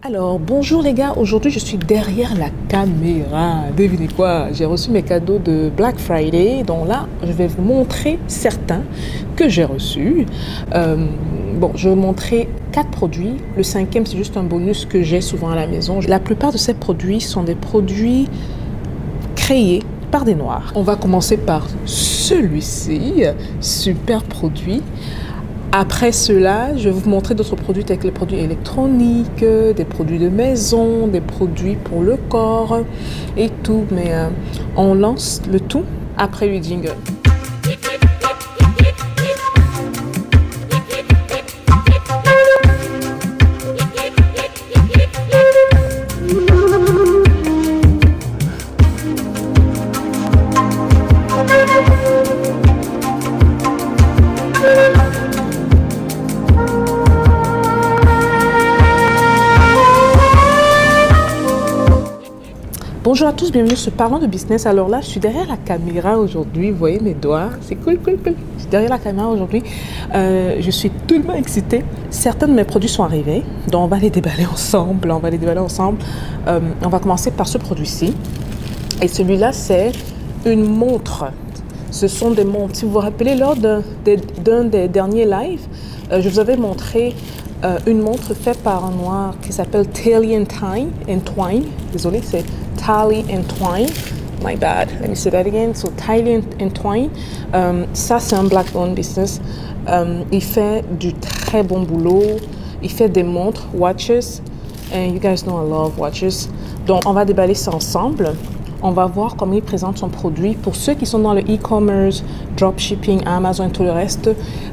Alors, bonjour les gars, aujourd'hui je suis derrière la caméra. Devinez quoi? J'ai reçu mes cadeaux de Black Friday, donc là je vais vous montrer certains que j'ai reçus. Je vais vous montrer 4 produits. Le 5e c'est juste un bonus que j'ai souvent à la maison. La plupart de ces produits sont des produits créés par des Noirs. On va commencer par celui-ci, super produit. Après cela, je vais vous montrer d'autres produits avec les produits électroniques, des produits de maison, des produits pour le corps et tout. Mais on lance le tout après le jingle. Bonjour à tous, bienvenue sur Parlons de Business. Alors là, je suis derrière la caméra aujourd'hui. Vous voyez mes doigts, c'est cool. Je suis derrière la caméra aujourd'hui. Je suis tellement excitée. Certains de mes produits sont arrivés, donc on va les déballer ensemble. On va commencer par ce produit-ci. Et celui-là, c'est une montre. Ce sont des montres. Si vous vous rappelez, lors d'un des derniers lives, je vous avais montré une montre faite par un noir qui s'appelle Tally and Twine. Désolé, c'est Tally and Twine. My bad. Let me say that again. So Tally and Twine. Ça, c'est un black-owned business. Il fait du très bon boulot. Il fait des montres, watches. And you guys know I love watches. Donc, on va déballer ça ensemble. On va voir comment il présente son produit. Pour ceux qui sont dans le e-commerce, dropshipping, Amazon et tout le reste,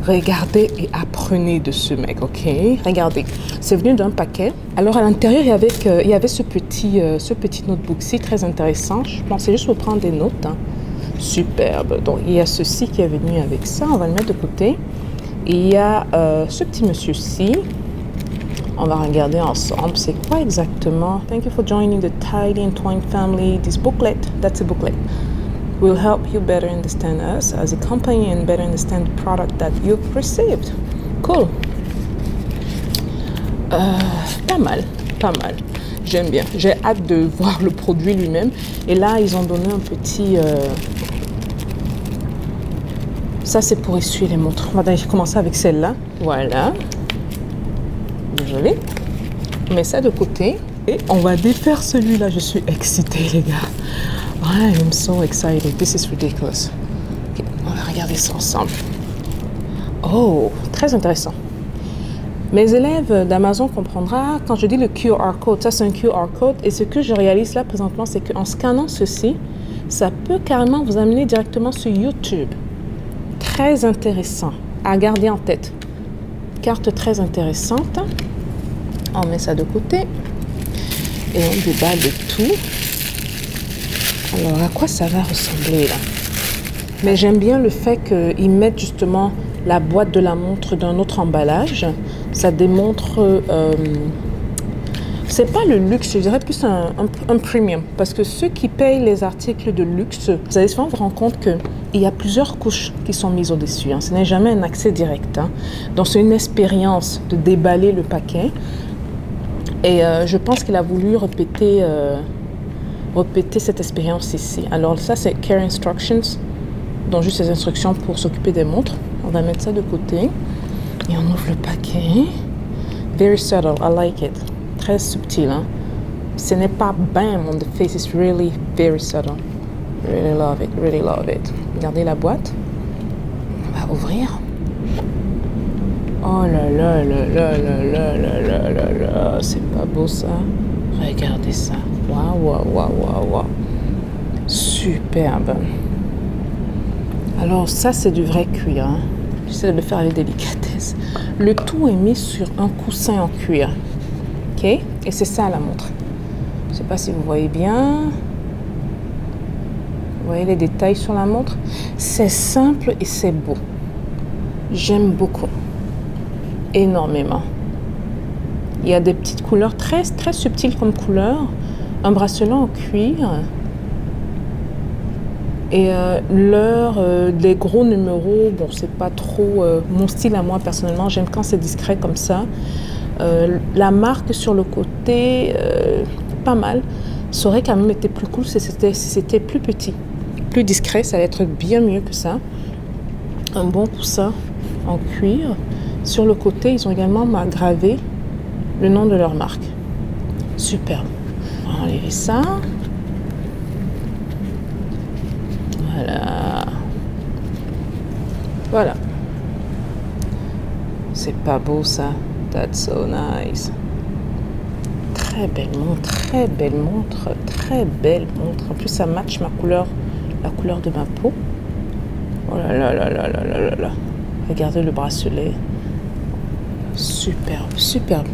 regardez et apprenez de ce mec, ok? Regardez, c'est venu d'un paquet. Alors à l'intérieur, il y avait ce petit notebook-ci très intéressant. Je pensais juste vous prendre des notes. Hein. Superbe. Donc il y a ceci qui est venu avec ça. On va le mettre de côté. Et il y a ce petit monsieur-ci. On va regarder ensemble, c'est quoi exactement? Thank you for joining the Tally and Twine family. This booklet, that's a booklet, will help you better understand us as a company and better understand the product that you've received. Cool. Pas mal. J'aime bien. J'ai hâte de voir le produit lui-même. Et là, ils ont donné un petit... Ça, c'est pour essuyer les montres. On va commencer avec celle-là. Voilà. Désolée. On met ça de côté et on va défaire celui-là. Je suis excitée, les gars. I am so excited. This is ridiculous. Okay, on va regarder ça ensemble. Oh, très intéressant. Mes élèves d'Amazon comprendront quand je dis le QR code. Ça, c'est un QR code. Et ce que je réalise là présentement, c'est qu'en scannant ceci, ça peut carrément vous amener directement sur YouTube. Très intéressant à garder en tête. Carte très intéressante. On met ça de côté et on déballe le tout. Alors, à quoi ça va ressembler là? Mais j'aime bien le fait qu'ils mettent justement la boîte de la montre d'un autre emballage. Ça démontre... c'est pas le luxe, je dirais plus un premium. Parce que ceux qui payent les articles de luxe, vous allez souvent vous rendre compte qu'il y a plusieurs couches qui sont mises au-dessus. Hein. Ce n'est jamais un accès direct. Hein. Donc, c'est une expérience de déballer le paquet. Et je pense qu'il a voulu répéter cette expérience ici. Alors, ça, c'est Care Instructions. Donc, juste les instructions pour s'occuper des montres. On va mettre ça de côté. Et on ouvre le paquet. Very subtle, I like it. Très subtil, hein. Ce n'est pas bam on the face, it's really very subtle. Really love it. Regardez la boîte. On va ouvrir. Oh là là, c'est pas beau ça. Regardez ça. Waouh. Superbe. Alors ça, c'est du vrai cuir. Hein. J'essaie de le faire avec délicatesse. Le tout est mis sur un coussin en cuir. Ok, et c'est ça la montre. Je ne sais pas si vous voyez bien. Vous voyez les détails sur la montre. C'est simple et c'est beau. J'aime beaucoup. Énormément. Il y a des petites couleurs très subtiles comme couleur. Un bracelet en cuir. Et les gros numéros, bon, c'est pas trop mon style à moi personnellement. J'aime quand c'est discret comme ça. La marque sur le côté, pas mal. Ça aurait quand même été plus cool si c'était plus petit, plus discret. Ça allait être bien mieux que ça. Un bon coussin en cuir. Sur le côté, ils ont également gravé le nom de leur marque. Superbe. On va enlever ça. Voilà. Voilà. C'est pas beau ça. That's so nice. Très belle montre, très belle montre, très belle montre. En plus, ça matche ma couleur, la couleur de ma peau. Oh là là là là là là là là. Regardez le bracelet. Superbe, superbe.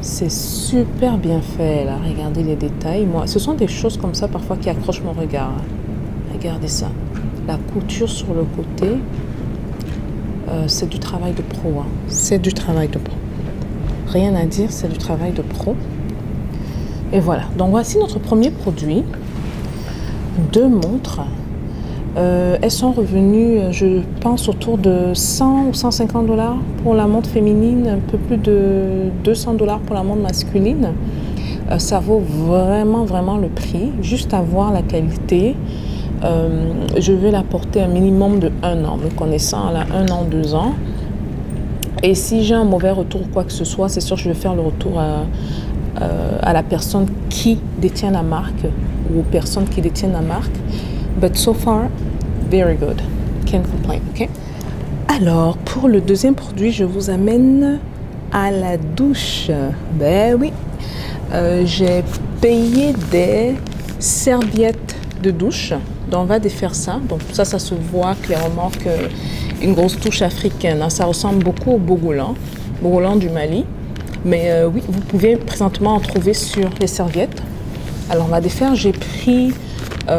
C'est super bien fait là. Regardez les détails. Moi, ce sont des choses comme ça parfois qui accrochent mon regard. Regardez ça. La couture sur le côté. C'est du travail de pro. Hein. C'est du travail de pro. Rien à dire, c'est du travail de pro. Et voilà. Donc voici notre premier produit. 2 montres. Elles sont revenues, je pense, autour de 100 ou 150 $ pour la montre féminine, un peu plus de 200 $ pour la montre masculine. Ça vaut vraiment, vraiment le prix. Juste à voir la qualité. Je vais la porter un minimum de 1 an. Me connaissant, là, 1 an, 2 ans. Et si j'ai un mauvais retour ou quoi que ce soit, c'est sûr que je vais faire le retour à la personne qui détient la marque ou aux personnes qui détiennent la marque. But so far, very good. Can't complain, ok? Alors, pour le deuxième produit, je vous amène à la douche. Ben oui, j'ai payé des serviettes de douche. Donc, on va défaire ça. Donc, ça se voit clairement qu'une grosse touche africaine. Hein. Ça ressemble beaucoup au bogolan du Mali. Mais oui, vous pouvez présentement en trouver sur les serviettes. Alors, on va défaire. J'ai pris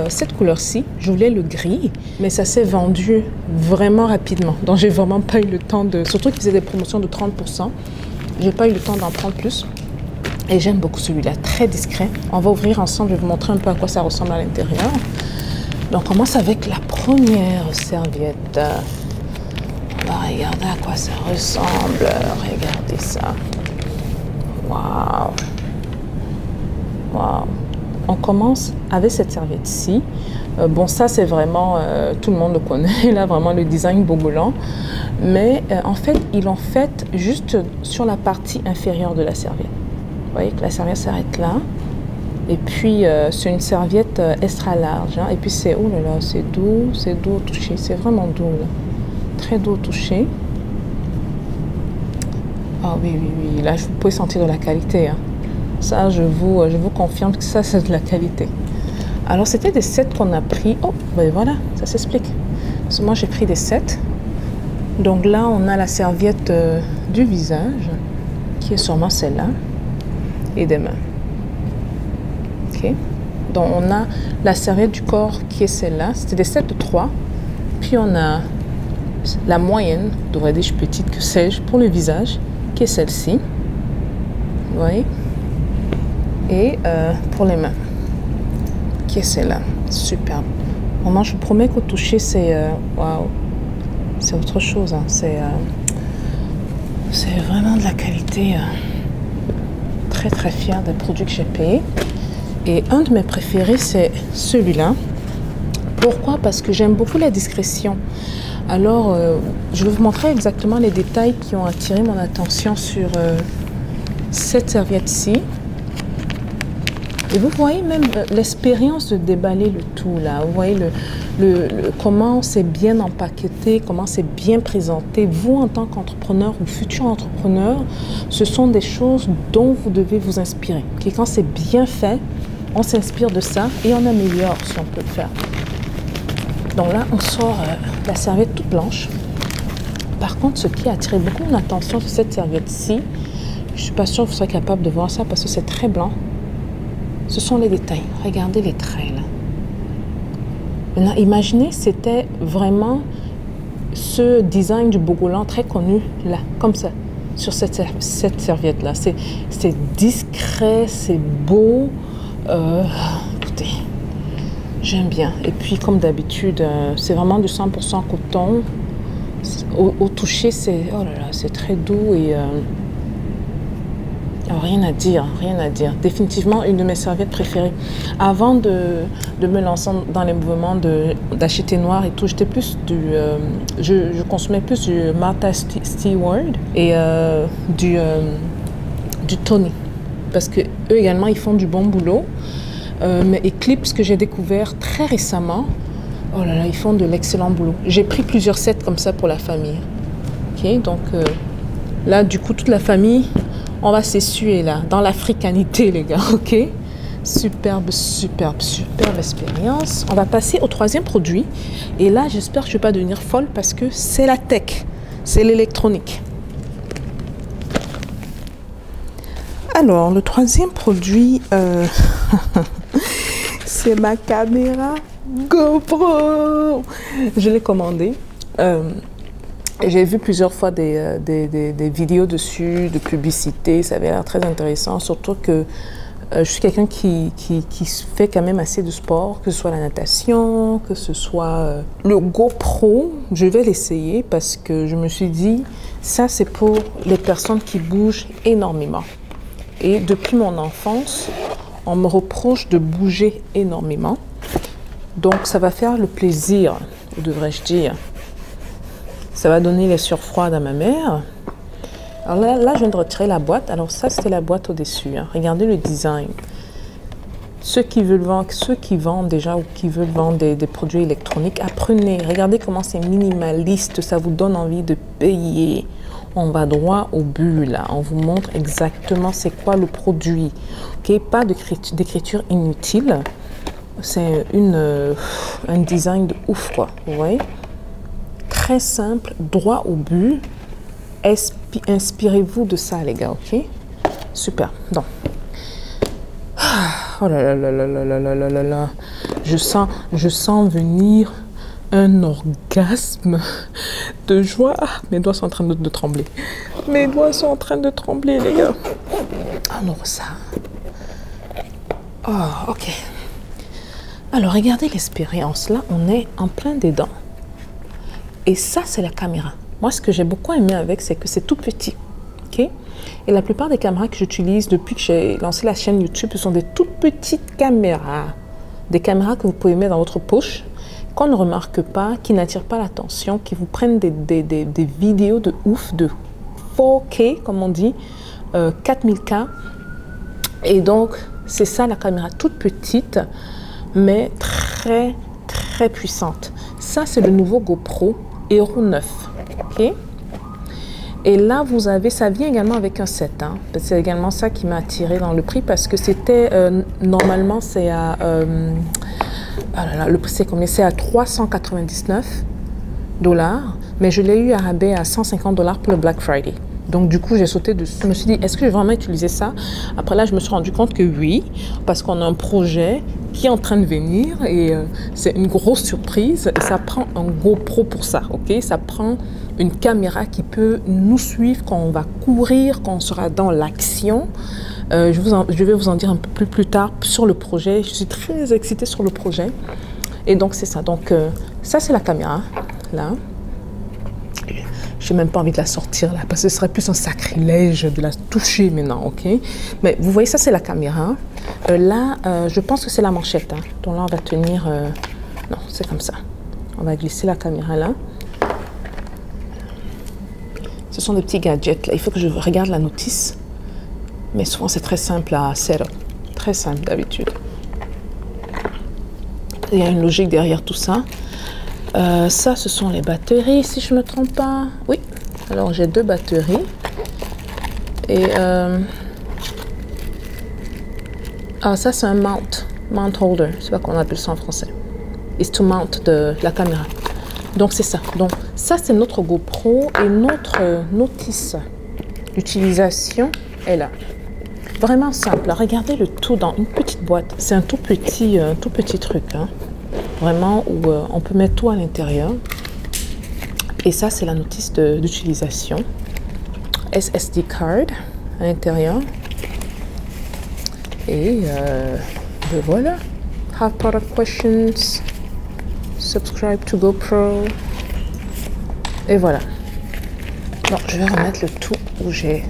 cette couleur-ci. Je voulais le gris, mais ça s'est vendu vraiment rapidement. Donc, j'ai vraiment pas eu le temps de... Surtout qu'ils faisaient des promotions de 30%. J'ai pas eu le temps d'en prendre plus. Et j'aime beaucoup celui-là, très discret. On va ouvrir ensemble, je vais vous montrer un peu à quoi ça ressemble à l'intérieur. Donc, on commence avec la première serviette. On va regarder à quoi ça ressemble. Regardez ça. Waouh! Waouh! On commence avec cette serviette-ci. Bon, ça, c'est vraiment... tout le monde le connaît, là, vraiment le design bogolan. Mais en fait, ils l'ont fait juste sur la partie inférieure de la serviette. Vous voyez que la serviette s'arrête là. Et puis, c'est une serviette extra large. Hein. Et puis, c'est... Oh là là, c'est doux au toucher. C'est vraiment doux, là. Très doux au toucher. Ah oui, oui, oui. Là, vous pouvez sentir de la qualité. Hein. Ça, je vous confirme que ça, c'est de la qualité. Alors, c'était des sets qu'on a pris. Oh, ben voilà, ça s'explique. Parce que moi, j'ai pris des sets. Donc là, on a la serviette du visage, qui est sûrement celle-là, et des mains. OK. Donc, on a la serviette du corps, qui est celle-là. C'était des sets de 3. Puis, on a la moyenne, devrais-je petite, que sais-je, pour le visage, qui est celle-ci. Vous voyez? Et pour les mains, qui est celle-là. Superbe. Vraiment, je vous promets qu'au toucher, c'est waouh, c'est autre chose. Hein. C'est vraiment de la qualité. Très, très fière des produits que j'ai payés. Et un de mes préférés, c'est celui-là. Pourquoi? Parce que j'aime beaucoup la discrétion. Alors, je vais vous montrer exactement les détails qui ont attiré mon attention sur cette serviette-ci. Et vous voyez même l'expérience de déballer le tout là. Vous voyez comment c'est bien empaqueté, comment c'est bien présenté. Vous, en tant qu'entrepreneur ou futur entrepreneur, ce sont des choses dont vous devez vous inspirer. Et quand c'est bien fait, on s'inspire de ça et on améliore si on peut le faire. Donc là, on sort la serviette toute blanche. Par contre, ce qui a attiré beaucoup mon attention sur cette serviette-ci, je ne suis pas sûre que vous serez capable de voir ça parce que c'est très blanc. Ce sont les détails. Regardez les traits, là. Maintenant, imaginez, c'était vraiment ce design du bogolan très connu, là, comme ça, sur cette serviette-là. C'est discret, c'est beau. Écoutez, j'aime bien. Et puis, comme d'habitude, c'est vraiment du 100% coton. Au toucher, c'est... Oh là là, c'est très doux et... rien à dire, rien à dire. Définitivement une de mes serviettes préférées. Avant de me lancer dans les mouvements d'acheter noir et tout, j'étais plus je consommais plus du Martha Stewart et du Tony. Parce que eux également, ils font du bon boulot. Mais Eclipse, que j'ai découvert très récemment, oh là là, ils font de l'excellent boulot. J'ai pris plusieurs sets comme ça pour la famille. Ok, donc là, du coup, toute la famille, on va s'essuyer là, dans l'africanité, les gars, ok? Superbe, superbe, superbe expérience. On va passer au troisième produit. Et là, j'espère que je ne vais pas devenir folle parce que c'est la tech, c'est l'électronique. Alors, le troisième produit, c'est ma caméra GoPro. Je l'ai commandée. J'ai vu plusieurs fois des vidéos dessus, de publicité. Ça avait l'air très intéressant, surtout que je suis quelqu'un qui fait quand même assez de sport, que ce soit la natation, que ce soit le GoPro. Je vais l'essayer parce que je me suis dit, ça c'est pour les personnes qui bougent énormément. Et depuis mon enfance, on me reproche de bouger énormément. Donc ça va faire le plaisir, devrais-je dire. Ça va donner les surfroids à ma mère. Alors là, je viens de retirer la boîte. Alors ça, c'était la boîte au-dessus. Hein. Regardez le design. Ceux qui vendent déjà ou qui veulent vendre des produits électroniques, apprenez. Regardez comment c'est minimaliste. Ça vous donne envie de payer. On va droit au but là. On vous montre exactement c'est quoi le produit. Ok, pas d'écriture inutile. C'est un design de ouf quoi. Vous voyez? Très simple, droit au but. Inspirez-vous de ça, les gars, ok? Super. Donc, oh là là là là là là là là là. Je sens venir un orgasme de joie. Ah, mes doigts sont en train de trembler. Mes doigts sont en train de trembler, les gars. Alors ça. Oh, ok. Alors, regardez l'expérience. Là, on est en plein dedans. Et ça, c'est la caméra. Moi, ce que j'ai beaucoup aimé avec, c'est que c'est tout petit. Okay? Et la plupart des caméras que j'utilise depuis que j'ai lancé la chaîne YouTube, ce sont des toutes petites caméras. Des caméras que vous pouvez mettre dans votre poche, qu'on ne remarque pas, qui n'attirent pas l'attention, qui vous prennent des vidéos de ouf, de 4K, comme on dit, 4000K. Et donc, c'est ça la caméra toute petite, mais très, très puissante. Ça, c'est le nouveau GoPro Hero 9. Okay. Et là, vous avez, ça vient également avec un set. Hein. C'est également ça qui m'a attiré dans le prix parce que c'était, normalement, c'est à, le prix c'est combien? C'est à 399 $, mais je l'ai eu à rabais à 150 $ pour le Black Friday. Donc, du coup, j'ai sauté dessus. Je me suis dit, est-ce que je vais vraiment utiliser ça? Après là, je me suis rendu compte que oui, parce qu'on a un projet qui est en train de venir et c'est une grosse surprise. Et ça prend un GoPro pour ça, ok? Ça prend une caméra qui peut nous suivre quand on va courir, quand on sera dans l'action. Je vais vous en dire un peu plus tard sur le projet. Je suis très excitée sur le projet. Et donc, c'est ça. Donc, ça, c'est la caméra, là. Je n'ai même pas envie de la sortir là, parce que ce serait plus un sacrilège de la toucher maintenant, ok? Mais vous voyez, ça c'est la caméra. Là, je pense que c'est la manchette. Hein. Donc là, on va tenir... non, c'est comme ça. On va glisser la caméra là. Ce sont des petits gadgets là. Il faut que je regarde la notice. Mais souvent, c'est très simple à set up. Très simple d'habitude. Il y a une logique derrière tout ça. Ça, ce sont les batteries, si je ne me trompe pas. Oui, alors j'ai 2 batteries. Et ça, c'est un mount holder. Je ne sais pas comment on appelle ça en français. It's to mount de la caméra. Donc, c'est ça. Donc, ça, c'est notre GoPro et notre notice d'utilisation est là. Vraiment simple. Regardez le tout dans une petite boîte. C'est un tout petit truc, hein. Vraiment où on peut mettre tout à l'intérieur. Et ça, c'est la notice d'utilisation. SSD card à l'intérieur. Et voilà. Have product questions. Subscribe to GoPro. Et voilà. Bon, je vais remettre le tout où j'ai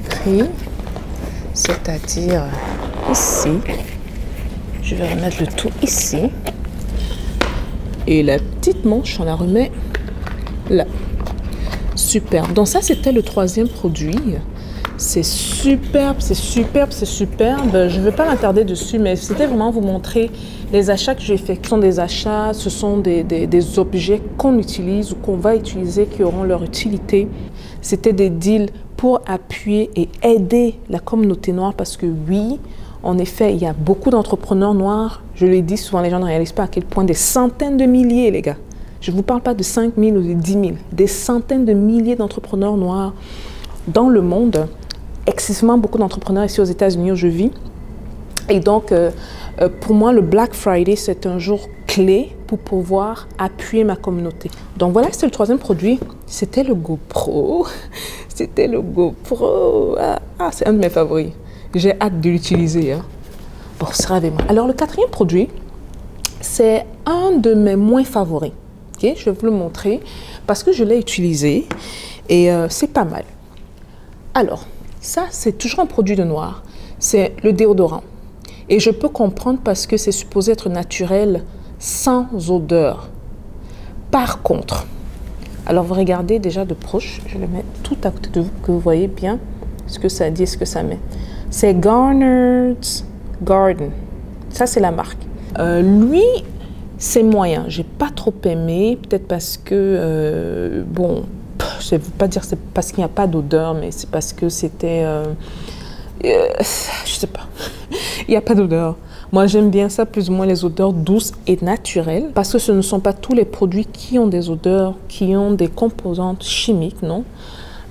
pris. c'est-à-dire ici. Je vais remettre le tout ici. Et la petite manche, on la remet là. Super. Donc ça, c'était le troisième produit. C'est superbe, c'est superbe, c'est superbe. Je ne vais pas m'attarder dessus, mais c'était vraiment vous montrer les achats que j'ai faits. Ce sont des achats, ce sont des objets qu'on utilise ou qu'on va utiliser qui auront leur utilité. C'était des deals pour appuyer et aider la communauté noire parce que oui, en effet, il y a beaucoup d'entrepreneurs noirs. Je le dis souvent, les gens ne réalisent pas à quel point des centaines de milliers, les gars. Je ne vous parle pas de 5 000 ou de 10 000. Des centaines de milliers d'entrepreneurs noirs dans le monde. Excessivement beaucoup d'entrepreneurs ici aux États-Unis où je vis. Et donc, pour moi, le Black Friday, c'est un jour clé pour pouvoir appuyer ma communauté. Donc voilà, c'était le troisième produit. C'était le GoPro. C'était le GoPro. Ah, c'est un de mes favoris. J'ai hâte de l'utiliser. Hein. Bon, c'est avec moi. Alors, le quatrième produit, c'est un de mes moins favoris. Okay? Je vais vous le montrer parce que je l'ai utilisé et c'est pas mal. Alors, ça, c'est toujours un produit de noir. C'est le déodorant. Et je peux comprendre parce que c'est supposé être naturel, sans odeur. Par contre, alors vous regardez déjà de proche, je le mets tout à côté de vous, que vous voyez bien ce que ça dit, ce que ça met. C'est Garner's Garden. Ça, c'est la marque. Lui, c'est moyen. J'ai pas trop aimé, peut-être parce que, bon, je ne veux pas dire que c'est parce qu'il n'y a pas d'odeur, mais c'est parce que c'était... je sais pas. Il n'y a pas d'odeur. Moi, j'aime bien ça, plus ou moins les odeurs douces et naturelles, parce que ce ne sont pas tous les produits qui ont des odeurs, qui ont des composantes chimiques, non?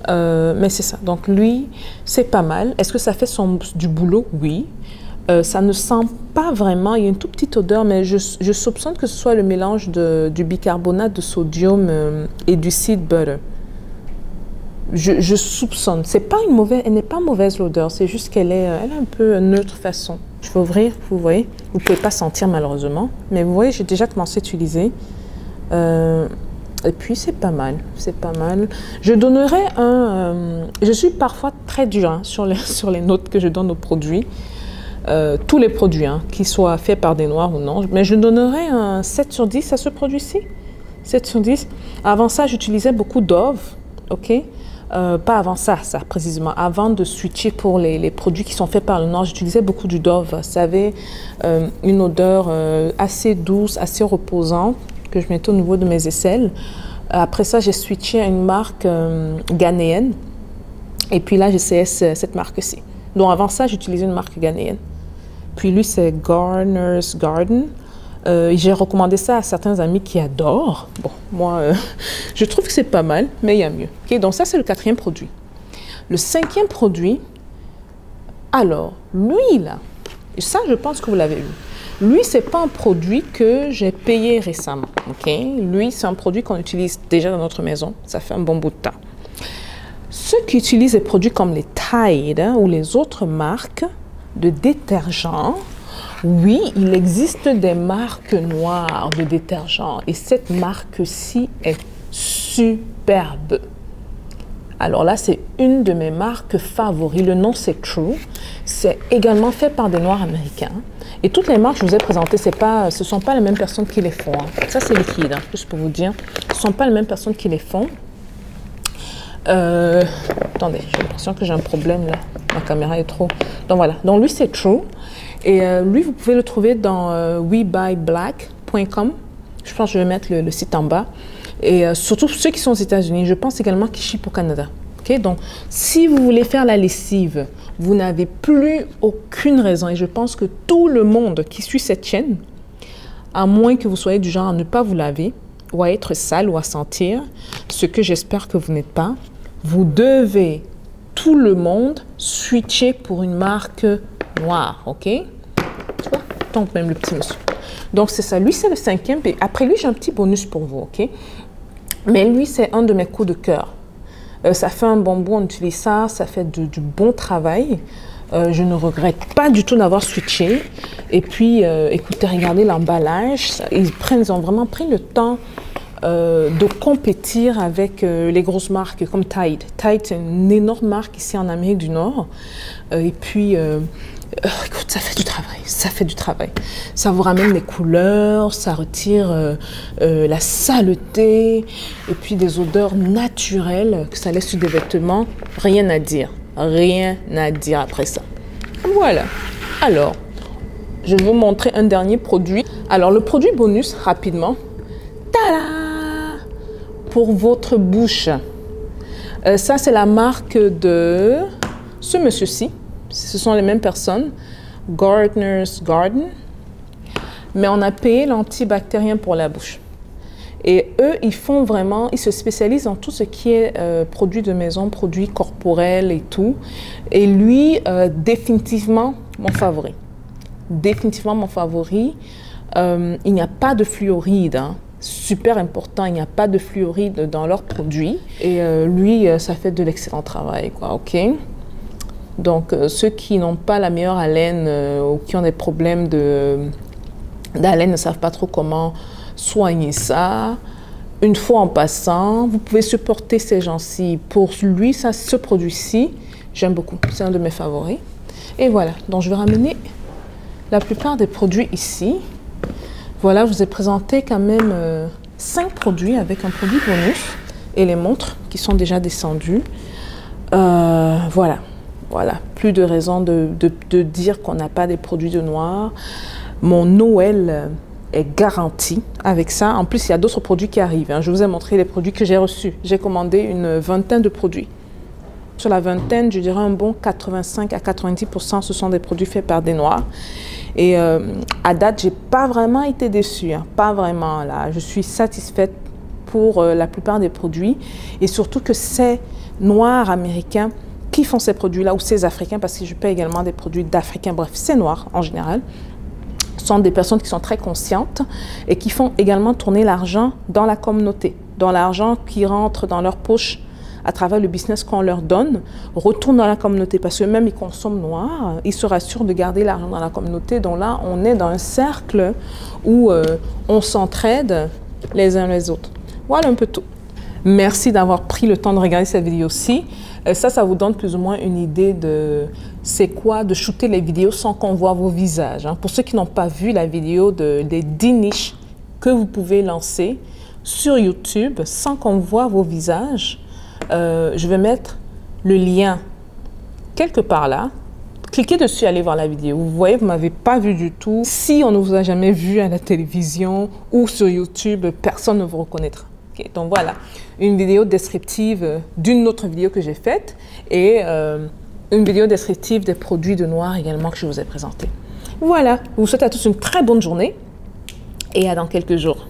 Mais c'est ça. Donc, lui, c'est pas mal. Est-ce que ça fait du boulot? Oui. Ça ne sent pas vraiment, il y a une toute petite odeur, mais je soupçonne que ce soit le mélange du bicarbonate de sodium et du seed butter. Je soupçonne. C'est pas une mauvaise, elle n'est pas mauvaise l'odeur, c'est juste qu'elle est un peu neutre façon. Je vais ouvrir, vous voyez. Vous ne pouvez pas sentir malheureusement, mais vous voyez, j'ai déjà commencé à utiliser. Et puis c'est pas mal, c'est pas mal. Je donnerais je suis parfois très dure hein, sur les notes que je donne aux produits. Tous les produits, hein, qu'ils soient faits par des noirs ou non, mais je donnerais un 7 sur 10 à ce produit-ci. 7 sur 10. Avant ça, j'utilisais beaucoup Dove, ok? Pas avant ça précisément. Avant de switcher pour les produits qui sont faits par le Nord, j'utilisais beaucoup du Dove. Ça avait une odeur assez douce, assez reposante que je mettais au niveau de mes aisselles. Après ça, j'ai switché à une marque ghanéenne. Et puis là, j'essayais cette marque-ci. Donc avant ça, j'utilisais une marque ghanéenne. Puis lui, c'est Garner's Garden. J'ai recommandé ça à certains amis qui adorent. Bon, moi, je trouve que c'est pas mal, mais il y a mieux. Okay, donc ça, c'est le quatrième produit. Le cinquième produit, alors, lui, là, et ça, je pense que vous l'avez vu. Lui, c'est pas un produit que j'ai payé récemment. Okay? Lui, c'est un produit qu'on utilise déjà dans notre maison. Ça fait un bon bout de temps. Ceux qui utilisent des produits comme les Tide hein, ou les autres marques de détergents, oui, il existe des marques noires de détergents et cette marque-ci est superbe. Alors là, c'est une de mes marques favoris. Le nom, c'est True. C'est également fait par des Noirs américains. Et toutes les marques que je vous ai présentées, ce ne sont pas les mêmes personnes qui les font. Hein. Ça, c'est liquide, hein, juste pour vous dire. Ce ne sont pas les mêmes personnes qui les font. Attendez, j'ai l'impression que j'ai un problème là. Ma caméra est trop... Donc voilà. Donc lui, c'est True. Et lui, vous pouvez le trouver dans WeBuyBlack.com. Je pense que je vais mettre le site en bas. Et surtout ceux qui sont aux États-Unis. Je pense également qu'ils shippent au Canada. Okay? Donc, si vous voulez faire la lessive, vous n'avez plus aucune raison. Et je pense que tout le monde qui suit cette chaîne, à moins que vous soyez du genre à ne pas vous laver, ou à être sale, ou à sentir, ce que j'espère que vous n'êtes pas, vous devez, tout le monde, switcher pour une marque noire, ok? Tu vois? Donc, même le petit monsieur. Donc, c'est ça. Lui, c'est le cinquième. Et après lui, j'ai un petit bonus pour vous, ok? Mais lui, c'est un de mes coups de cœur. Ça fait un bon bout, on utilise ça, ça fait du bon travail. Je ne regrette pas du tout d'avoir switché. Et puis, écoutez, regardez l'emballage. Ils ont vraiment pris le temps de compétir avec les grosses marques comme Tide. Tide, c'est une énorme marque ici en Amérique du Nord. Et puis, écoute, ça fait du travail, ça fait du travail. Ça vous ramène les couleurs, ça retire la saleté, et puis des odeurs naturelles que ça laisse sur des vêtements. Rien à dire après ça. Voilà. Alors, je vais vous montrer un dernier produit. Alors, le produit bonus, rapidement. Tada! Pour votre bouche. Ça, c'est la marque de ce monsieur-ci. Ce sont les mêmes personnes. Gardener's Garden. Mais on a payé l'antibactérien pour la bouche. Et eux, ils se spécialisent dans tout ce qui est produits de maison, produits corporels et tout. Et lui, définitivement, mon favori. Définitivement mon favori. Il n'y a pas de fluoride, hein. Super important, il n'y a pas de fluoride dans leurs produits. Et lui, ça fait de l'excellent travail, quoi, ok? Donc, ceux qui n'ont pas la meilleure haleine ou qui ont des problèmes d'haleine ne savent pas trop comment soigner ça. Une fois en passant, vous pouvez supporter ces gens-ci. Pour lui, ce produit-ci, j'aime beaucoup. C'est un de mes favoris. Et voilà, donc je vais ramener la plupart des produits ici. Voilà, je vous ai présenté quand même 5 produits avec un produit bonus et les montres qui sont déjà descendues. Voilà, plus de raison de dire qu'on n'a pas des produits de noir. Mon Noël est garanti avec ça. En plus, il y a d'autres produits qui arrivent, hein. Je vous ai montré les produits que j'ai reçus. J'ai commandé une vingtaine de produits. Sur la vingtaine, je dirais un bon 85 à 90%, ce sont des produits faits par des Noirs. Et à date, j'ai pas vraiment été déçue, hein. Pas vraiment, là. Je suis satisfaite pour la plupart des produits. Et surtout que ces Noirs américains qui font ces produits-là, ou ces Africains, parce que je paie également des produits d'Africains, bref, ces Noirs en général, sont des personnes qui sont très conscientes et qui font également tourner l'argent dans la communauté, dans l'argent qui rentre dans leur poche à travers le business qu'on leur donne, retourne dans la communauté parce que même ils consomment noir, ils se rassurent de garder l'argent dans la communauté. Donc là, on est dans un cercle où on s'entraide les uns les autres. Voilà un peu tout. Merci d'avoir pris le temps de regarder cette vidéo-ci. Ça vous donne plus ou moins une idée de c'est quoi de shooter les vidéos sans qu'on voit vos visages, hein. Pour ceux qui n'ont pas vu la vidéo des 10 niches que vous pouvez lancer sur YouTube sans qu'on voit vos visages, je vais mettre le lien quelque part là. Cliquez dessus, allez voir la vidéo. Vous voyez, vous ne m'avez pas vu du tout. Si on ne vous a jamais vu à la télévision ou sur YouTube, personne ne vous reconnaîtra. Okay, donc voilà, une vidéo descriptive d'une autre vidéo que j'ai faite et une vidéo descriptive des produits de noir également que je vous ai présenté. Voilà, je vous souhaite à tous une très bonne journée et à dans quelques jours.